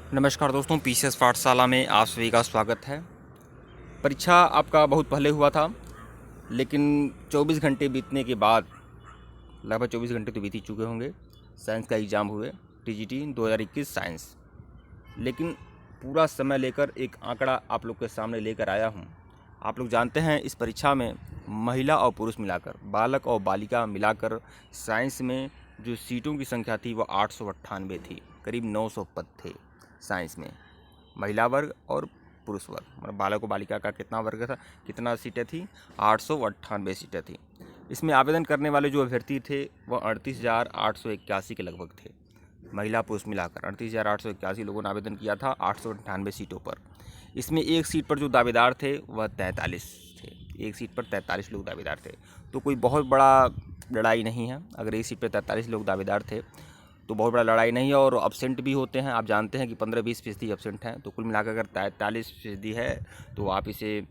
नमस्कार दोस्तों, पीसीएस पाठशाला में आप सभी का स्वागत है। परीक्षा आपका बहुत पहले हुआ था, लेकिन 24 घंटे बीतने के बाद, लगभग 24 घंटे तो बीत ही चुके होंगे, साइंस का एग्ज़ाम हुए, टीजीटी 2021 साइंस। लेकिन पूरा समय लेकर एक आंकड़ा आप लोग के सामने लेकर आया हूँ। आप लोग जानते हैं इस परीक्षा में महिला और पुरुष मिलाकर, बालक और बालिका मिलाकर साइंस में जो सीटों की संख्या थी वो 898 थी। करीब 900 पद थे साइंस में, महिला वर्ग और पुरुष वर्ग, मतलब बालक और बालिका का कितना वर्ग था, कितना सीटें थी, 898 सीटें थी। इसमें आवेदन करने वाले जो अभ्यर्थी थे वह 38,881 के लगभग थे, महिला पुरुष मिलाकर 38,881 लोगों ने आवेदन किया था 898 सीटों पर। इसमें एक सीट पर जो दावेदार थे वह 43 थे, एक सीट पर 43 लोग दावेदार थे। तो कोई बहुत बड़ा लड़ाई नहीं है। अगर एक सीट पर 43 लोग दावेदार थे तो बहुत बड़ा लड़ाई नहीं है। और अब्सेंट भी होते हैं, आप जानते हैं कि 15-20% अब्सेंट हैं। तो कुल मिलाकर अगर 43% है तो आप इसे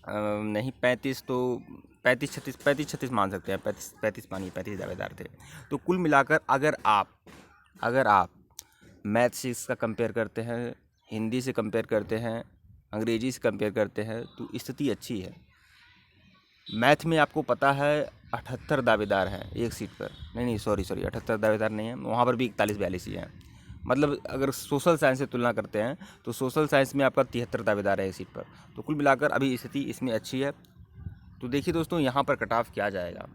नहीं 35 तो 35-36 मान सकते हैं। 35 मानिए, 35 दावेदार थे। तो कुल मिलाकर अगर आप मैथ से इसका कंपेयर करते हैं, हिंदी से कंपेयर करते हैं, अंग्रेजी से कंपेयर करते हैं तो स्थिति अच्छी है। मैथ में आपको पता है 78 दावेदार हैं एक सीट पर, नहीं सॉरी 78 दावेदार नहीं है, वहाँ पर भी 41-42 ही हैं। मतलब अगर सोशल साइंस से तुलना करते हैं तो सोशल साइंस में आपका 73 दावेदार है एक सीट पर। तो कुल मिलाकर अभी स्थिति इसमें अच्छी है। तो देखिए दोस्तों, यहाँ पर कट ऑफ क्या जाएगा।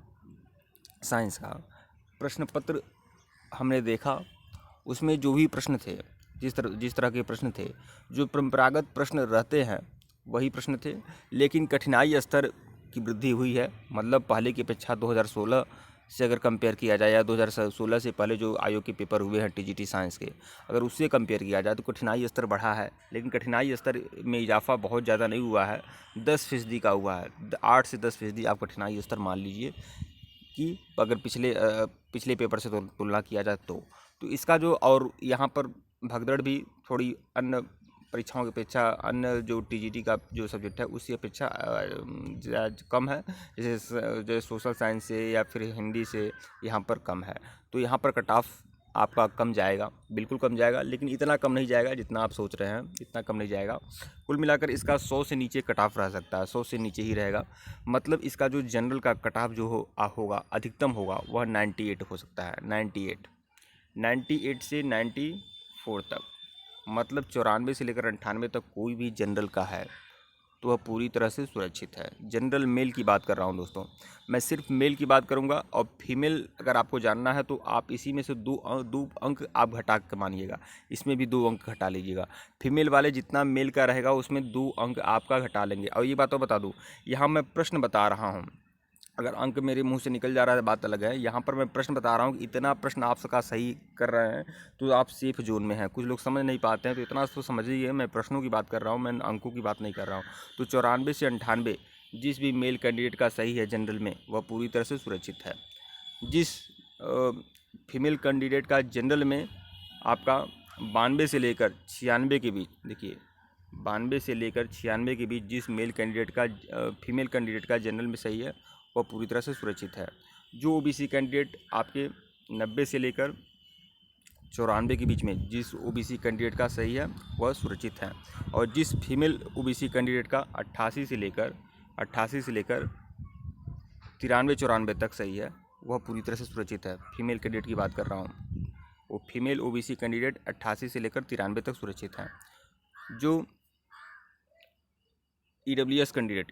साइंस का प्रश्न पत्र हमने देखा, उसमें जो भी प्रश्न थे, जिस तरह के प्रश्न थे, जो परंपरागत प्रश्न रहते हैं वही प्रश्न थे। लेकिन कठिनाई स्तर की वृद्धि हुई है। मतलब पहले की अपेक्षा 2016 से अगर कंपेयर किया जाए, या 2016 से पहले जो आयोग के पेपर हुए हैं टीजीटी साइंस के, अगर उससे कंपेयर किया जाए तो कठिनाई स्तर बढ़ा है। लेकिन कठिनाई स्तर में इजाफा बहुत ज़्यादा नहीं हुआ है, 10% का हुआ है। 8 से 10% आप कठिनाई स्तर मान लीजिए कि अगर पिछले पेपर से तुलना किया जाए तो इसका जो, और यहाँ पर भगदड़ भी थोड़ी अन्य परीक्षाओं की अपेक्षा, अन्य जो टीजीटी का जो सब्जेक्ट है उसकी अपेक्षा कम है। जैसे सोशल साइंस से या फिर हिंदी से यहाँ पर कम है। तो यहाँ पर कट ऑफ आपका कम जाएगा, बिल्कुल कम जाएगा, लेकिन इतना कम नहीं जाएगा जितना आप सोच रहे हैं, इतना कम नहीं जाएगा। कुल मिलाकर इसका 100 से नीचे कट ऑफ रह सकता है, 100 से नीचे ही रहेगा। मतलब इसका जो जनरल का कट ऑफ जो होगा, अधिकतम होगा, वह 98 हो सकता है। 98 से 94 तक, मतलब 94 से लेकर 98 तक कोई भी जनरल का है तो वह पूरी तरह से सुरक्षित है। जनरल मेल की बात कर रहा हूँ दोस्तों, मैं सिर्फ मेल की बात करूँगा। और फीमेल अगर आपको जानना है तो आप इसी में से दो अंक आप घटा के मानिएगा, इसमें भी 2 अंक घटा लीजिएगा। फीमेल वाले जितना मेल का रहेगा उसमें 2 अंक आपका घटा लेंगे। और ये बात तो बता दूँ, यहाँ मैं प्रश्न बता रहा हूँ, अगर अंक मेरे मुंह से निकल जा रहा है बात अलग है। यहाँ पर मैं प्रश्न बता रहा हूँ कि इतना प्रश्न आप सबका सही कर रहे हैं तो आप सेफ जोन में हैं। कुछ लोग समझ नहीं पाते हैं, तो इतना तो समझिए, मैं प्रश्नों की बात कर रहा हूँ, मैं अंकों की बात नहीं कर रहा हूँ। तो 94 से 98 जिस भी मेल कैंडिडेट का सही है जनरल में, वह पूरी तरह से सुरक्षित है। जिस फीमेल कैंडिडेट का जनरल में आपका 92 से लेकर 96 के बीच, देखिए 92 से लेकर 96 के बीच जिस मेल कैंडिडेट का फीमेल कैंडिडेट का जनरल में सही है वह पूरी तरह से सुरक्षित है। जो ओबीसी कैंडिडेट आपके 90 से लेकर 94 के बीच में जिस ओबीसी कैंडिडेट का सही है वह सुरक्षित है। और जिस फीमेल ओबीसी कैंडिडेट का 88 से लेकर 93-94 तक सही है वह पूरी तरह से सुरक्षित है। फीमेल कैंडिडेट की बात कर रहा हूँ, वो फीमेल ओबीसी कैंडिडेट 88 से लेकर 93 तक सुरक्षित हैं। जो ईडब्ल्यूएस कैंडिडेट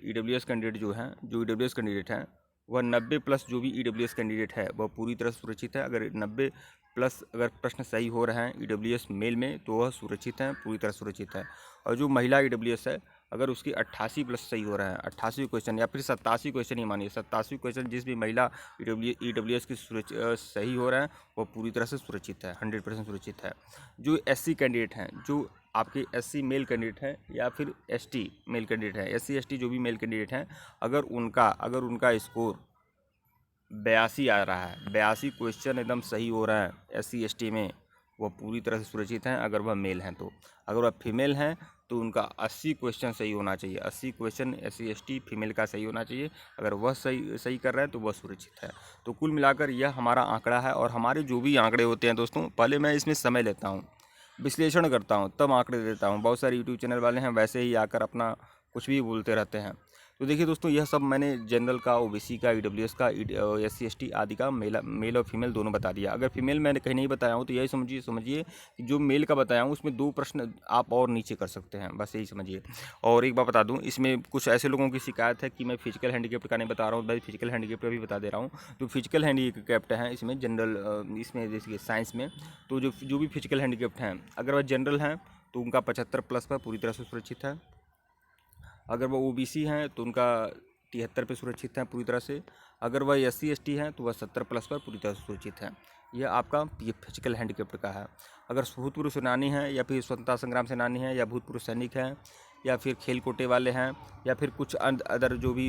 हैं वह 90 प्लस, जो भी ईडब्ल्यूएस कैंडिडेट है वह पूरी तरह सुरक्षित है। अगर 90 प्लस अगर प्रश्न सही हो रहे हैं ईडब्ल्यूएस मेल में तो वह सुरक्षित हैं, पूरी तरह सुरक्षित है। और जो महिला ईडब्ल्यूएस है, अगर उसकी 88 प्लस सही हो रहा है, 88 क्वेश्चन या फिर 87 क्वेश्चन ही मानिए, 87 क्वेश्चन जिस भी महिला ईडब्ल्यूएस की सही हो रहे हैं वह पूरी तरह से सुरक्षित है, 100% सुरक्षित है। जो एससी कैंडिडेट हैं, जो आपके एससी मेल कैंडिडेट हैं या फिर एसटी मेल कैंडिडेट हैं, एससी एसटी जो भी मेल कैंडिडेट हैं, अगर उनका स्कोर 82 आ रहा है, 82 क्वेश्चन एकदम सही हो रहा है एससी एसटी में, वह पूरी तरह से सुरक्षित हैं। अगर वह मेल हैं तो, अगर वह फीमेल हैं तो उनका 80 क्वेश्चन सही होना चाहिए, 80 क्वेश्चन एससी एसटी फीमेल का सही होना चाहिए। अगर वह सही कर रहा है तो वह सुरक्षित है। तो कुल मिलाकर यह हमारा आंकड़ा है। और हमारे जो भी आंकड़े होते हैं दोस्तों, पहले मैं इसमें समय लेता हूँ, विश्लेषण करता हूँ, तब आंकड़े देता हूँ। बहुत सारे यूट्यूब चैनल वाले हैं वैसे ही आकर अपना कुछ भी बोलते रहते हैं। तो देखिए दोस्तों, यह सब मैंने जनरल का, ओबीसी का, ईडब्ल्यूएस का, एससी एसटी आदि का मेल और फीमेल दोनों बता दिया। अगर फीमेल मैंने कहीं नहीं बताया हूँ तो यही समझिए कि जो मेल का बताया हूँ उसमें 2 प्रश्न आप और नीचे कर सकते हैं, बस यही समझिए। और एक बात बता दूँ, इसमें कुछ ऐसे लोगों की शिकायत है कि मैं फिजिकल हैंडीकैप्ट का नहीं बता रहा हूँ। भाई फिजिकल हैंडीकैप्ट का भी बता दे रहा हूँ। तो फिजिकल हैंडीकैप्ट हैं इसमें जनरल, इसमें जैसे साइंस में, तो जो भी फिजिकल हैंडीकैप्ट हैं, अगर वह जनरल हैं तो उनका 75+ पर पूरी तरह से सुरक्षित है। अगर वो ओबीसी हैं तो उनका 73 पे सुरक्षित हैं पूरी तरह से। अगर वह एससी एसटी हैं तो वह 70+ पर पूरी तरह से सुरक्षित हैं। यह आपका ये फिजिकल हैंडीकैप्ट का है। अगर भूतपूर्व सेनानी हैं या फिर स्वतंत्रता संग्राम सेनानी हैं या भूतपूर्व सैनिक हैं या फिर खेल कोटे वाले हैं या फिर कुछ अदर जो भी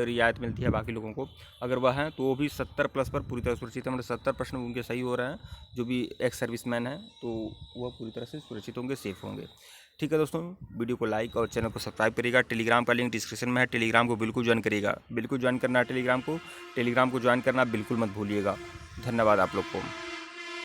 रियायत मिलती है बाकी लोगों को, अगर वह हैं तो वो भी 70+ पर पूरी तरह सुरक्षित है। मतलब 70% उनके सही हो रहे हैं। जो भी एक्स सर्विसमैन हैं तो वह पूरी तरह से सुरक्षित होंगे, सेफ होंगे। ठीक है दोस्तों, वीडियो को लाइक और चैनल को सब्सक्राइब करिएगा। टेलीग्राम का लिंक डिस्क्रिप्शन में है, टेलीग्राम को बिल्कुल ज्वाइन करिएगा। बिल्कुल ज्वाइन करना है टेलीग्राम को ज्वाइन करना बिल्कुल मत भूलिएगा। धन्यवाद आप लोग को।